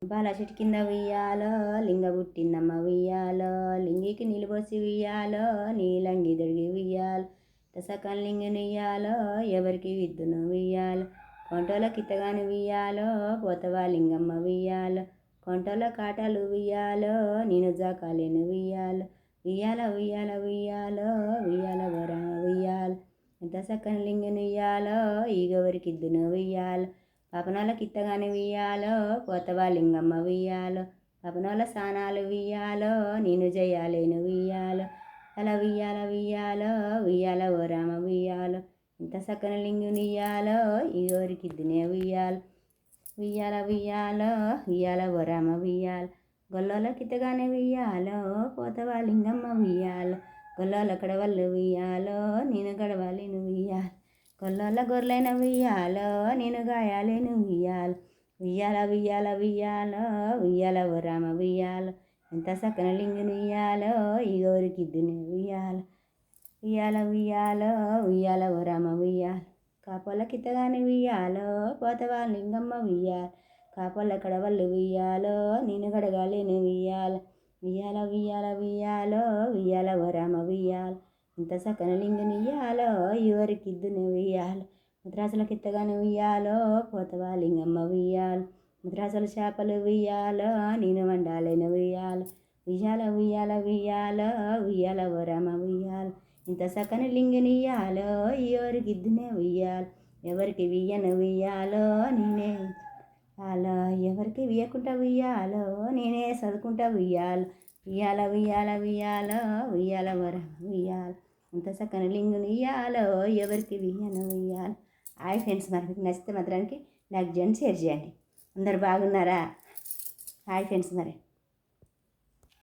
బాల చెట్టు కింద ఉయ్యాలో లింగ పుట్టిందమ్మ ఉయ్యాలో లింగికి నిలుబొసి ఉయ్యాలో నీలంగి దొడిగి ఉయ్యాలో సకం లింగిని ఉయ్యాలో ఎవరికి విద్దును ఉయ్యాలో కొంటోల కిత్తగాని ఉయ్యాలో పోతవా లింగమ్మ ఉయ్యాలో కొంటోల కాటాలు ఉయ్యాలో నేను జాకాలేను ఉయ్యాలో ఉయ్యాల ఉయ్యాల ఉయ్యాలో ఉయ్యాల వర ఉయ్యాలో ఎంత సక్కని లింగిని ఉయ్యాలో ఈగెవరికి ఇద్దును ఉయ్యాలో పపనోళ్ళ కిత్తగాని ఉయ్యాలో పోతవా లింగమ్మ ఉయ్యాలో పపనోళ్ళ స్నానాలు ఉయ్యాలో నేను జయాలేను ఉయ్యాలో అలా ఉయ్యాల ఉయ్యాలో ఉయ్యాల ఓ రామ ఉయ్యాలో ఇంత సక్కని లింగుని ఉయ్యాలో ఈగోరికి ఇద్దునే ఉయ్యాలో ఉయ్యాల ఉయ్యాలో ఉయ్యాల ఓ రామ ఉయ్యాలో గొల్లోల కిత్తగానే ఉయ్యాలో పోతవా లింగమ్మ ఉయ్యాలో గొల్లోల కడవళ్ళు ఉయ్యాలో నేను గడవాలేను ఉయ్యాలో కొల్లోల గొర్రెలైన ఉయ్యాలో నేను గాయాలేను ఉయ్యాలో ఉయ్యాల ఉయ్యాల ఉయ్యాలో ఉయ్యాల ఓ రామ ఉయ్యాలో ఎంత సక్కన లింగుని ఉయ్యాలో ఈగోరికి ఇద్దునే ఉయ్యాలో ఉయ్యాల ఉయ్యాలో ఉయ్యాల ఓ రామ ఉయ్యాలో కాపోల కిత్తగాని ఉయ్యాలో పోతవా లింగమ్మ ఉయ్యాలో కాపోల కడవళ్ళు ఉయ్యాలో నేను గడగాలేను ఉయ్యాలో ఉయ్యాల ఉయ్యాల ఉయ్యాలో ఉయ్యాల ఓ రామ ఉయ్యాలో ఇంత సక్కన లింగుని ఉయ్యాలో ఎవరికి ఇద్దును ఉయ్యాలో ముద్రాసుల కిత్తగాని ఉయ్యాలో పోతవా లింగమ్మ ఉయ్యాలో ముద్రాసుల చేపలు ఉయ్యాలో నేను వండాలేను ఉయ్యాలో ఉయ్యాల ఉయ్యాల ఉయ్యాలో ఉయ్యాల ఓ రామ ఉయ్యాలో ఇంత సక్కని లింగుని ఉయ్యాలో ఎవరికి ఇద్దునే ఉయ్యాలో ఎవరికి వియ్యను ఉయ్యాలో నేనే అలా ఎవరికి వియ్యకుండా ఉయ్యాలో నేనే చదువుకుంటా ఉయ్యాలో ఉయ్యాల ఉయ్యాల ఉయ్యాలో ఉయ్యాల ఓ రామ ఉయ్యాలో ఇంత సక్కని లింగుని ఉయ్యాలో ఎవరికి వియ్యను ఉయ్యాలో. హాయ్ ఫ్రెండ్స్, మరి మీకు నచ్చితే మాత్రానికి లైక్ చేయండి, షేర్ చేయండి. అందరు బాగున్నారా? హాయ్ ఫ్రెండ్స్ మరి.